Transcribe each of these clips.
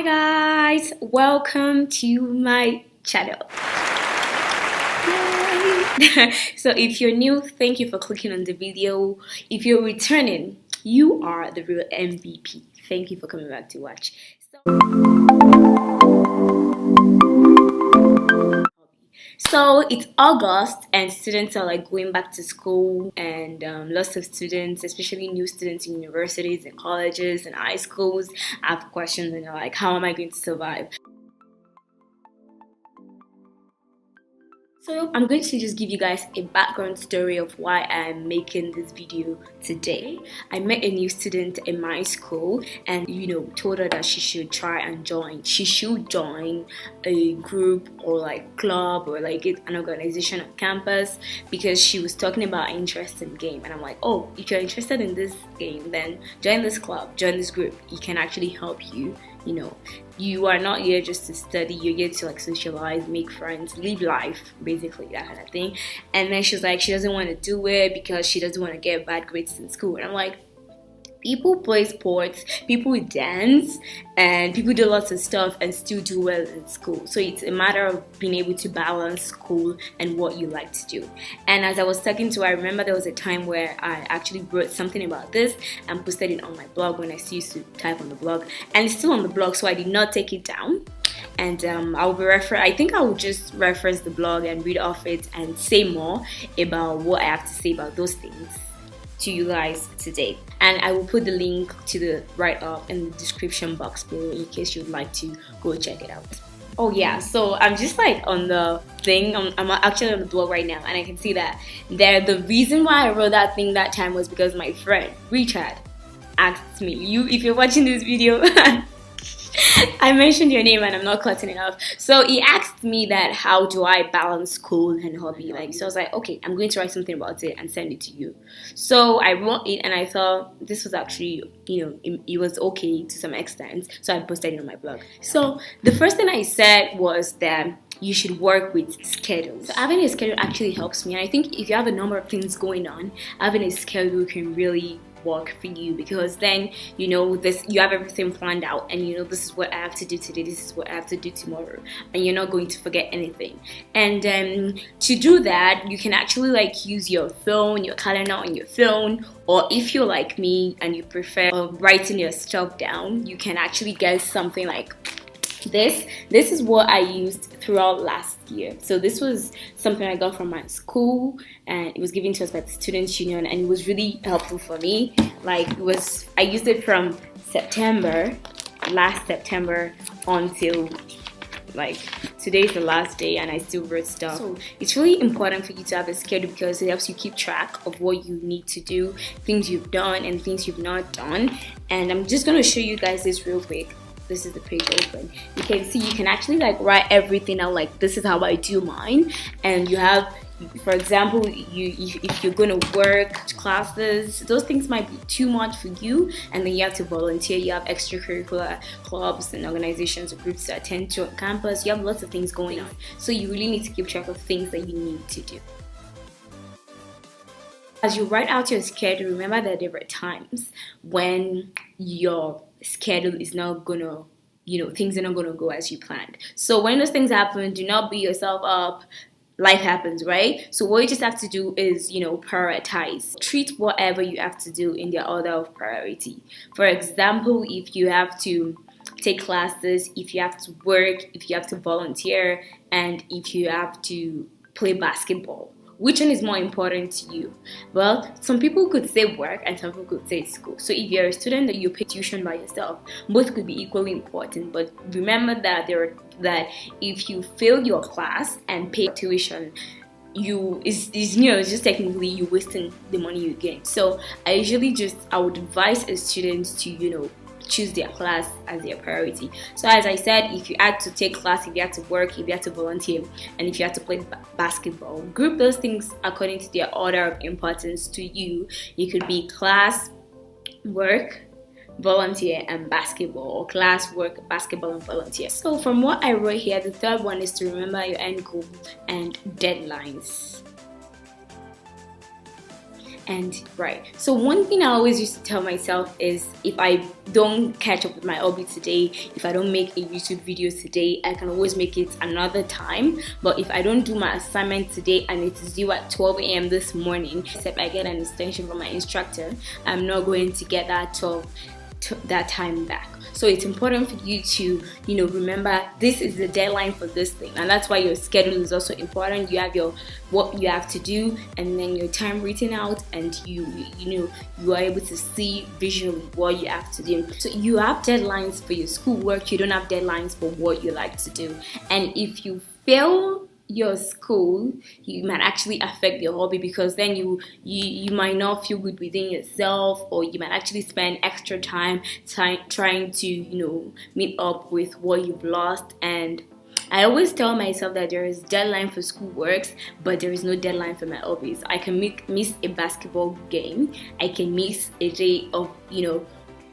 guys, welcome to my channel. Yay. So if you're new, thank you for clicking on the video. If you're returning, you are the real MVP. Thank you for coming back to watch. So it's August and students are like going back to school, and lots of students, especially new students in universities and colleges and high schools, have questions and they're like, how am I going to survive? So I'm going to just give you guys a background story of why I'm making this video today. I met a new student in my school and told her that she should try and join. She should join a group or like club or like an organization on campus because she was talking about interest in game. And I'm like, oh, if you're interested in this game, then join this club, join this group. It can actually help you. You are not here just to study, you're here to like socialize, make friends, live life, basically that kind of thing. And then she's like, she doesn't want to do it because she doesn't want to get bad grades in school. And I'm like, people play sports, people dance, and people do lots of stuff and still do well in school. So it's a matter of being able to balance school and what you like to do. And as I was talking to her, I remember there was a time where I actually wrote something about this and posted it on my blog when I still used to type on the blog. And it's still on the blog, so I did not take it down. And I think I will just reference the blog and read off it and say more about what I have to say about those things to you guys today. And I will put the link to the write-up in the description box below in case you'd like to go check it out. Oh yeah, so I'm just like on the thing, I'm actually on the blog right now, and I can see that the reason why I wrote that thing that time was because my friend Richard asked me, if you're watching this video I mentioned your name and I'm not cutting it off. So he asked me that how do I balance school and hobby. So I was like, okay, I'm going to write something about it and send it to you. So I wrote it and I thought this was actually, it was okay to some extent. So I posted it on my blog. So the first thing I said was that you should work with schedules. So having a schedule actually helps me. And I think if you have a number of things going on, having a schedule can really work for you, because then you have everything planned out and this is what I have to do today, this is what I have to do tomorrow, and you're not going to forget anything. And to do that, you can actually like use your phone, your calendar on your phone, or if you're like me and you prefer writing your stuff down, you can actually get something like this. This is what I used throughout last year. So this was something I got from my school and it was given to us by the Students' Union, and it was really helpful for me. I used it from last September until like today's the last day, and I still wrote stuff. So it's really important for you to have a schedule because it helps you keep track of what you need to do, things you've done and things you've not done. And I'm just going to show you guys this real quick. This is the page open. You can see you can actually like write everything out, like this is how I do mine. And you have, for example, if you're going to work classes, those things might be too much for you, and then you have to volunteer. You have extracurricular clubs and organizations or groups to attend to on campus. You have lots of things going on, so you really need to keep track of things that you need to do. As you write out your schedule, remember that there are times when your schedule is not gonna, things are not gonna go as you planned. So when those things happen, do not beat yourself up. Life happens, right? So what you just have to do is, prioritize. Treat whatever you have to do in the order of priority. For example, if you have to take classes, if you have to work, if you have to volunteer, and if you have to play basketball, which one is more important to you? Well, some people could say work and some people could say school. So if you're a student that you pay tuition by yourself, both could be equally important. But remember that if you fail your class and pay tuition, it's just technically you wasting the money you get. So I would advise a student to choose their class as their priority. So as I said, if you had to take class, if you had to work, if you had to volunteer, and if you had to play basketball, group those things according to their order of importance to you. It could be class, work, volunteer, and basketball, or class, work, basketball, and volunteer. So from what I wrote here, the third one is to remember your end goal and deadlines. And right, so one thing I always used to tell myself is, if I don't catch up with my hobby today, if I don't make a YouTube video today, I can always make it another time. But if I don't do my assignment today and it is due at 12 a.m. this morning, except I get an extension from my instructor, I'm not going to get that time back. So it's important for you to, remember this is the deadline for this thing, and that's why your schedule is also important. You have what you have to do, and then your time written out, and you are able to see visually what you have to do. So you have deadlines for your schoolwork. You don't have deadlines for what you like to do. And if you fail your school, you might actually affect your hobby, because then you might not feel good within yourself, or you might actually spend extra time trying to meet up with what you've lost. And I always tell myself that there is deadline for school works, but there is no deadline for my hobbies. I can miss a basketball game, I can miss a day of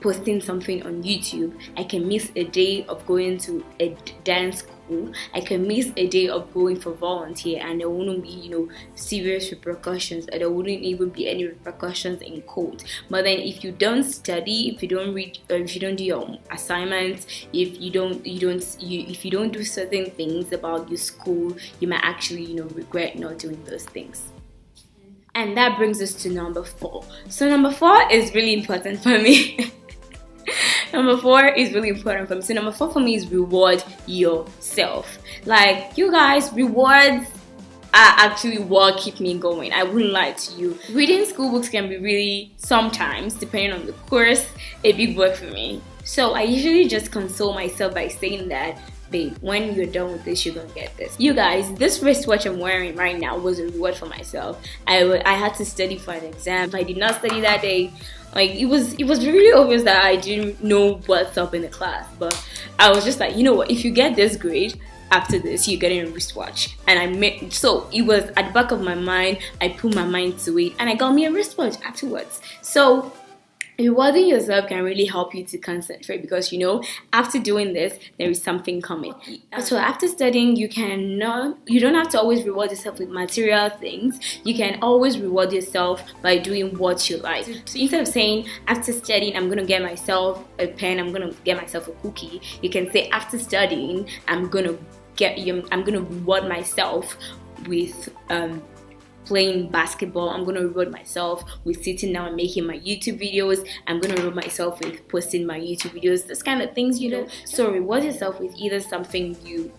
posting something on YouTube, I can miss a day of going to a dance school, I can miss a day of going for volunteer, and there wouldn't be serious repercussions, or there wouldn't even be any repercussions in court. But then if you don't study, if you don't read, or if you don't do your assignments, if you don't do certain things about your school, you might actually regret not doing those things. And that brings us to number 4. So number 4 is really important for me. Number 4 is really important for me. So number 4 for me is reward yourself. Like, you guys, rewards are actually what keep me going. I wouldn't lie to you. Reading school books can be really, sometimes, depending on the course, a big work for me. So I usually just console myself by saying that, babe, when you're done with this, you're gonna get this. You guys, this wristwatch I'm wearing right now was a reward for myself. I had to study for an exam. If I did not study that day, it was really obvious that I didn't know what's up in the class. But I was just like, you know what, if you get this grade, after this you're getting a wristwatch. And so it was at the back of my mind. I put my mind to it, and I got me a wristwatch afterwards. So rewarding yourself can really help you to concentrate, because after doing this, there is something coming. So after studying, you don't have to always reward yourself with material things. You can always reward yourself by doing what you like. So instead of saying, after studying, I'm gonna get myself a pen, I'm gonna get myself a cookie, you can say, after studying, I'm gonna reward myself with playing basketball. I'm gonna reward myself with sitting down and making my YouTube videos. I'm gonna reward myself with posting my YouTube videos. Those kind of things, So reward yourself with either something you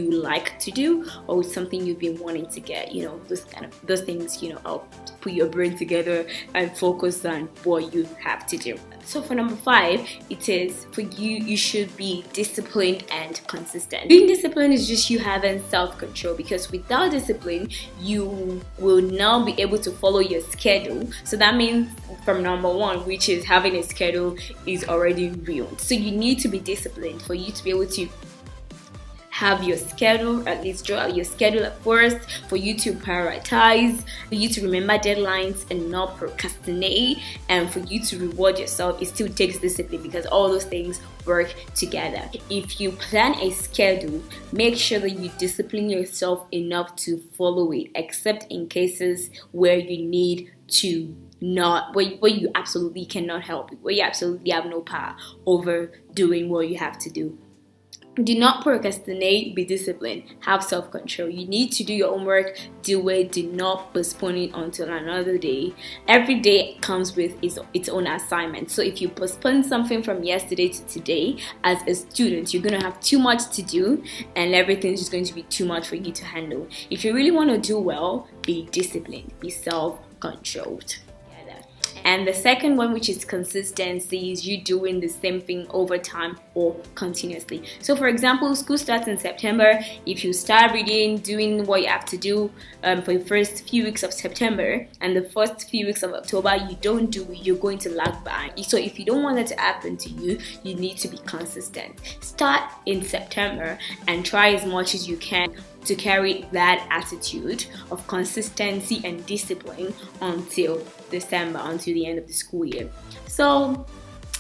like to do, or with something you've been wanting to get. Those things. I'll put your brain together and focus on what you have to do. So for number 5, it is for you should be disciplined and consistent. Being disciplined is just you having self-control, because without discipline, you will not be able to follow your schedule. So that means from number 1, which is having a schedule, is already ruined. So you need to be disciplined for you to be able to have your schedule, at least draw out your schedule at first, for you to prioritize, for you to remember deadlines and not procrastinate, and for you to reward yourself. It still takes discipline, because all those things work together. If you plan a schedule, make sure that you discipline yourself enough to follow it, except in cases where you need to where you absolutely cannot help it, where you absolutely have no power over doing what you have to do. Do not procrastinate, be disciplined, have self-control. You need to do your homework, do it, do not postpone it until another day. Every day comes with its own assignment. So if you postpone something from yesterday to today, as a student, you're going to have too much to do, and everything's just going to be too much for you to handle. If you really want to do well, be disciplined, be self-controlled. And the second one, which is consistency, is you doing the same thing over time or continuously. So for example, school starts in September. If you start reading, doing what you have to do for the first few weeks of September, and the first few weeks of October you don't do it, you're going to lag behind. So if you don't want that to happen to you, you need to be consistent. Start in September and try as much as you can to carry that attitude of consistency and discipline until December, until the end of the school year. So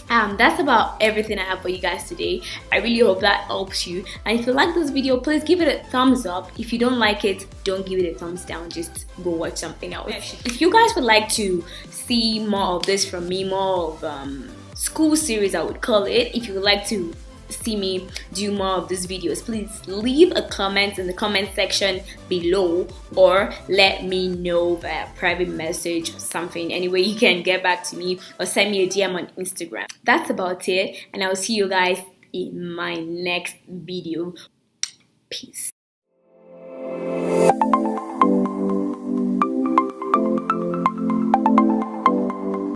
That's about everything I have for you guys today. I really hope that helps you, and if you like this video, please give it a thumbs up. If you don't like it, don't give it a thumbs down, just go watch something else. If you guys would like to see more of this from me, more of school series I would call it, if you would like to see me do more of these videos, please leave a comment in the comment section below, or let me know via private message or something. Anyway, you can get back to me or send me a DM on Instagram. That's about it, and I'll see you guys in my next video. Peace.